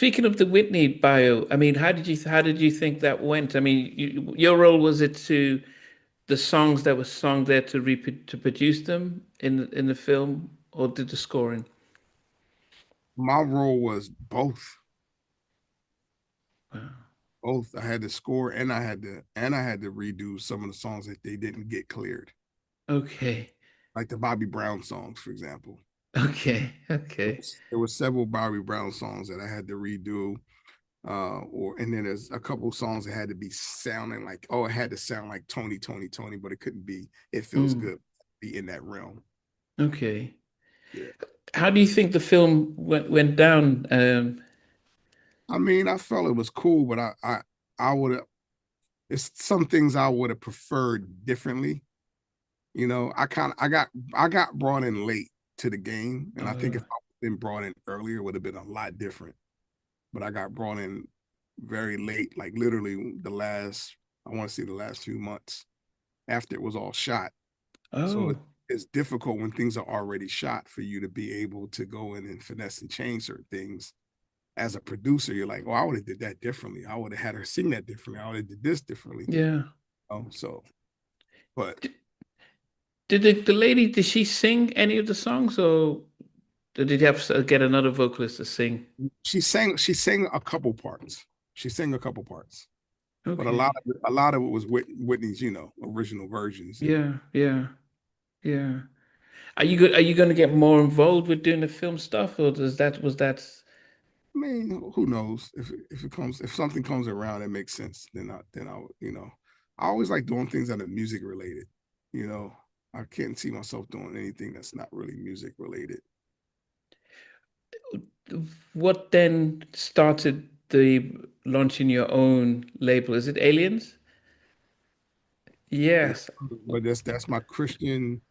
Speaking of the Whitney bio, I mean, how did you think that went? I mean, your role was it to the songs that were sung there to to produce them in the film, or did the scoring? My role was both. Wow. Both. I had to score and I had to redo some of the songs that they didn't get cleared. Okay. Like the Bobby Brown songs, for example. Okay. Okay. There were several Bobby Brown songs that I had to redo. Or and then there's a couple of songs that had to be sounding like, oh, it had to sound like Tony, Tony, Tony, but it couldn't be. It feels Mm, good to be in that realm. okay. Yeah. How do you think the film went down? I mean, I felt it was cool, but I would have. It's some things I would have preferred differently. I got brought in late to the game, and I think Uh, if I been brought in earlier, it would have been a lot different. But I got brought in very late, like literally I want to say the last few months after it was all shot. So oh, it's difficult when things are already shot for you to be able to go in and finesse and change certain things. As a producer, you're like, oh, I would have did that differently. I would have had her sing that differently. I would have did this differently. yeah. So, but Did, did the lady, did she sing any of the songs, or did you have to get another vocalist to sing? she sang a couple parts. She sang a couple parts, but Okay. a lot of it was Whitney's, original versions. And Yeah, yeah, yeah. Are you going to get more involved with doing the film stuff, or was that? I mean, who knows if something comes around that makes sense, then I I always like doing things that are music related. You know, I can't see myself doing anything that's not really music related. What then started the launching your own label? Is it Aliens? Yeah, Yes. but that's my Christian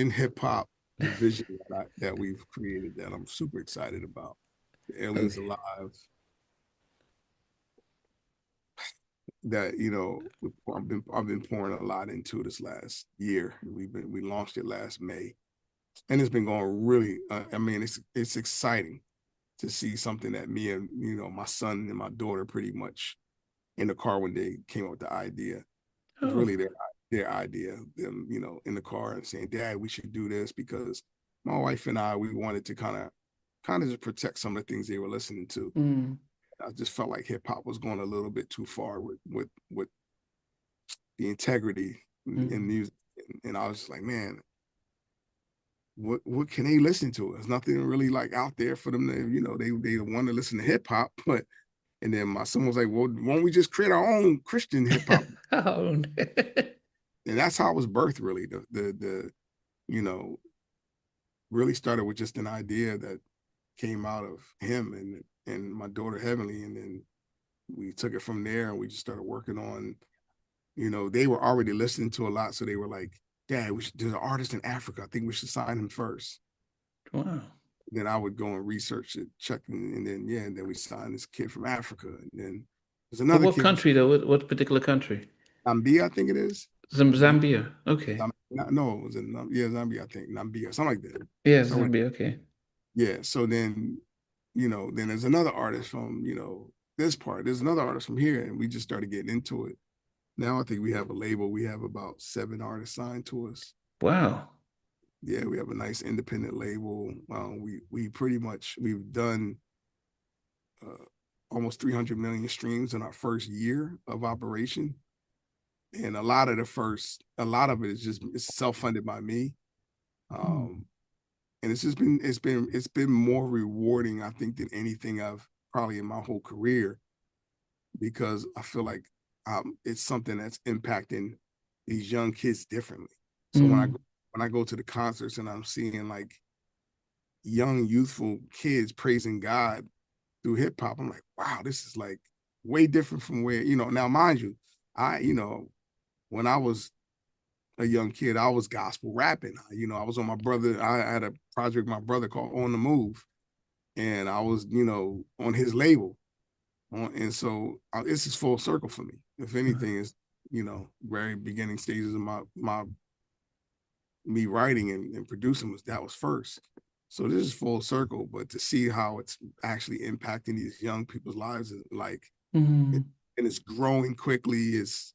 hip hop division that we've created that I'm super excited about. The Aliens Okay. Alive, that I've been pouring a lot into this last year. We launched it last May, and it's been going really. I mean, it's exciting to see something that me and my son and my daughter pretty much in the car when they came up with the idea. It was Oh, really their idea. Them in the car and saying, "Dad, we should do this," because my wife and I we wanted to kind of just protect some of the things they were listening to. mm, I just felt like hip hop was going a little bit too far with the integrity in mm. music, and I was just like, man, what can they listen to? There's nothing really like out there for them to, they want to listen to hip hop, but and then my son was like, well, why don't we just create our own Christian hip hop? Oh, And that's how it was birthed, really. You know, really started with just an idea that came out of him and my daughter Heavenly, and then we took it from there and we just started working on. They were already listening to a lot, so they were like, "Dad, there's an artist in Africa. I think we should sign him first." wow. Then I would go and research it, check, and then yeah, and then we signed this kid from Africa, and then there's But another what kid from country though? What particular country? Zambia, I think it is. Zambia. Okay. No, it was in Zambia, I think Zambia, something like that. Yes, So Zambia. Okay. yeah, so then then there's another artist from this part. There's another artist from here, and we just started getting into it. Now I think we have a label. We have about 7 artists signed to us. Wow. Yeah, we have a nice independent label. We pretty much we've done uh, almost 300 million streams in our first year of operation, and a lot of it is just it's self funded by me. Hmm. Um, and it's been more rewarding, I think, than anything I've probably in my whole career, because I feel like it's something that's impacting these young kids differently. So Mm. when I go to the concerts and I'm seeing like young youthful kids praising God through hip hop, I'm like, wow, this is like way different from where Now, mind you, I when I was a young kid, I was gospel rapping. I was on my brother. I had a project with my brother called On the Move, and I was on his label. And so this is full circle for me. If anything, is very beginning stages of my me writing and producing that was first. So this is full circle, but to see how it's actually impacting these young people's lives is like, Mm. and it's growing quickly. It's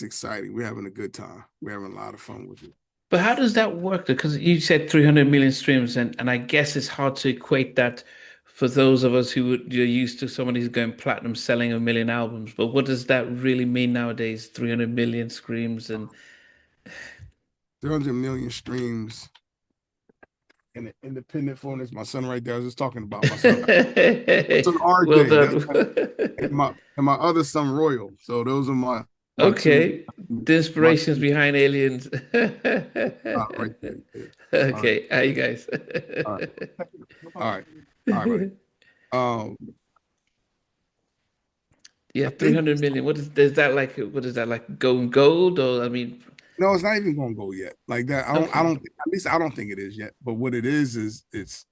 exciting. We're having a good time. We're having a lot of fun with it. But how does that work? Because you said 300 million streams, and I guess it's hard to equate that for those of us who you're used to somebody who's going platinum selling a million albums. But what does that really mean nowadays? 300 million streams and 300 million streams in the independent phone is my son right there. I was just talking about my son. My son well RJ. That's done. my other son Royal. So those are my two Okay, the my inspirations two behind Aliens. right there. Yeah. All right. Okay, how you guys? All right. All right. All right, buddy. Um, Yeah, I think 300 million. What is that like? What is that like? Going gold? Or I mean, no, it's not even gonna go yet. Like that. I okay. don't at least I don't think it is yet. But what it is it's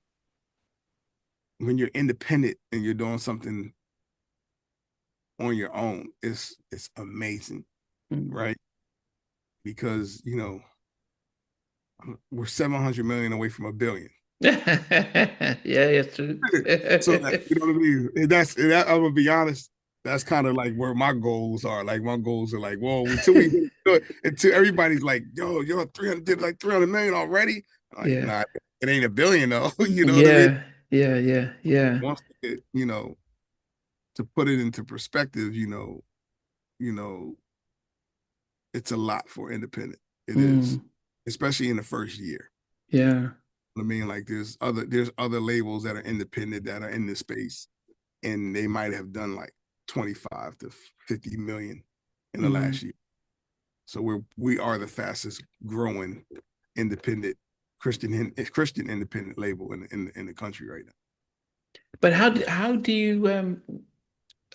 when you're independent and you're doing something on your own, it's amazing, Mm. right? Because we're 700 million away from a billion. Yeah, yeah, true. So that, you know what I mean? And I'm gonna be honest. That's kind of like where my goals are. Like my goals are like, whoa, until we do it, until everybody's like, yo, you're 300 did like 300 million already. I'm like, Yeah, nah, it ain't a billion though. You know what I mean? yeah, yeah, yeah, yeah. Once it, to put it into perspective, you know, it's a lot for independent. It is, Mm, especially in the first year. yeah. I mean, like there's other labels that are independent that are in this space, and they might have done like 25 to 50 million in the Mm. last year. So we are the fastest growing independent Christian independent label in the country right now. But how do you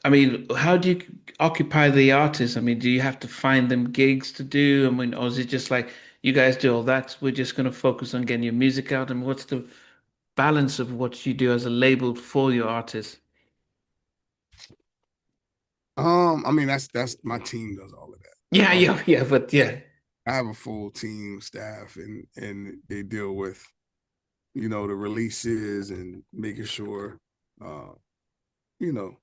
I mean, how do you occupy the artists? I mean, do you have to find them gigs to do? I mean, or is it just like you guys do all that? We're just going to focus on getting your music out. And what's the balance of what you do as a label for your artists? I mean that's my team does all of that. Yeah, yeah, yeah, but yeah. I have a full team staff and they deal with the releases and making sure uh you know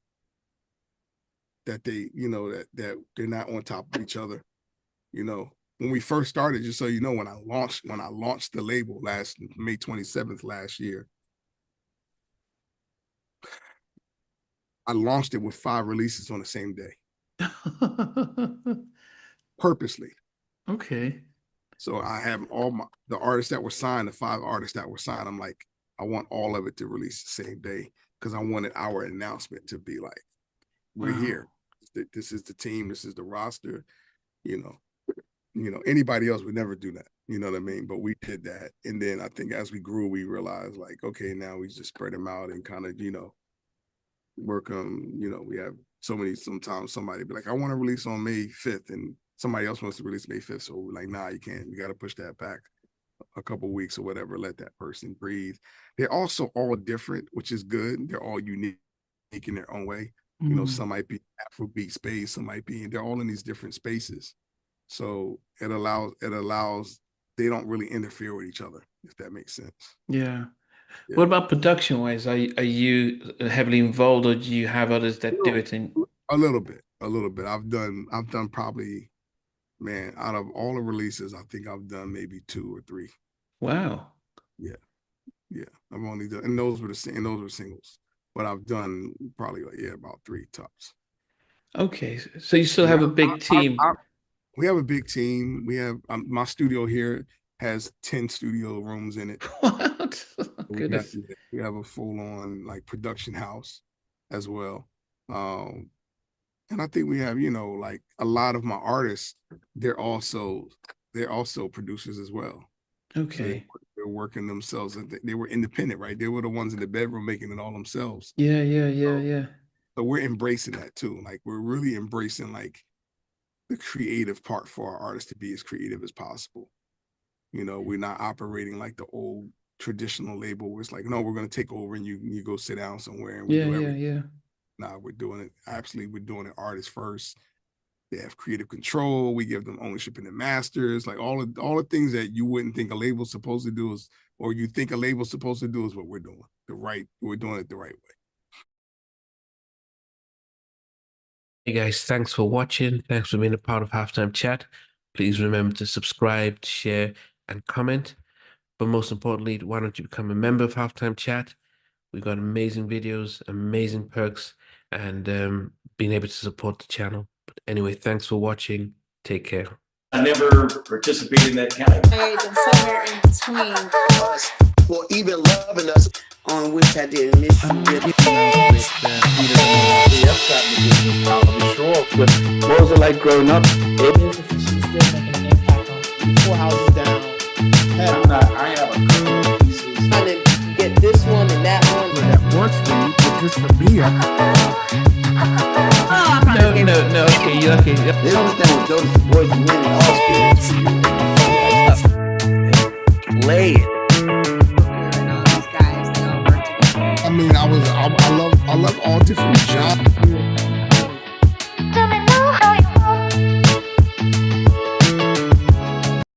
that that they're not on top of each other. When we first started, just so you know, when I launched the label last May 27th last year, I launched it with 5 releases on the same day, purposely. Okay. So I have the artists that were signed, the 5 artists that were signed. I'm like, I want all of it to release the same day because I wanted our announcement to be like, we're Wow. here. This is the team. This is the roster. You know, anybody else would never do that. You know what I mean? But we did that, and then I think as we grew, we realized like, okay, now we just spread them out and kind of work on. We have so many. Sometimes somebody be like, I want to release on May 5th, and somebody else wants to release May 5th. So we're like, nah, you can't. You got to push that back a couple weeks or whatever. Let that person breathe. They're also all different, which is good. They're all unique in their own way. Mm, Some might be Afrobeat space, some might be, they're all in these different spaces. So it allows they don't really interfere with each other, if that makes sense. yeah. Yeah. What about production wise? Are you heavily involved, or do you have others that do it in? A little bit. A little bit. I've done probably, man, out of all the releases, I think I've done maybe 2 or 3. Wow. Yeah. Yeah. I've only done, and those were singles. But I've done probably like, yeah, about 3 tops. Okay. So you still Yeah. have a big team. We have a big team. We have my studio here has 10 studio rooms in it. What? We have Goodness. we have a full on like production house as well. Um, and I think we have, like a lot of my artists, they're also they're also producers as well. So Okay. they're working themselves. They were independent, right? They were the ones in the bedroom making it all themselves. Yeah, yeah, yeah, So, yeah. so we're embracing that too. Like we're really embracing like the creative part for our artists to be as creative as possible. We're not operating like the old traditional label where it's like, no, we're going to take over and you go sit down somewhere and we Yeah, do yeah, everything. yeah. Nah, we're doing it. Absolutely, we're doing it artist first. They have creative control. We give them ownership in the masters. Like all the things that you wouldn't think a label's supposed to do is, or you think a label's supposed to do, is what we're doing. We're doing it the right way. Hey guys, thanks for watching. Thanks for being a part of Halftime Chat. Please remember to subscribe, share, and comment. But most importantly, why don't you become a member of Halftime Chat? We've got amazing videos, amazing perks, and being able to support the channel. But anyway, thanks for watching. Take care. I never participated in that category. And somewhere in between us for even loving us, on which I did miss you. What was it like growing up? She's still making an impact on 4 houses down. I have a couple of pieces. trying to get this one and that one. That works for you, but just for me, No, okay. They don't understand what Jonas' voice meant in all spirits. Play it. And all these guys, they all work together. I mean, I love all different genres.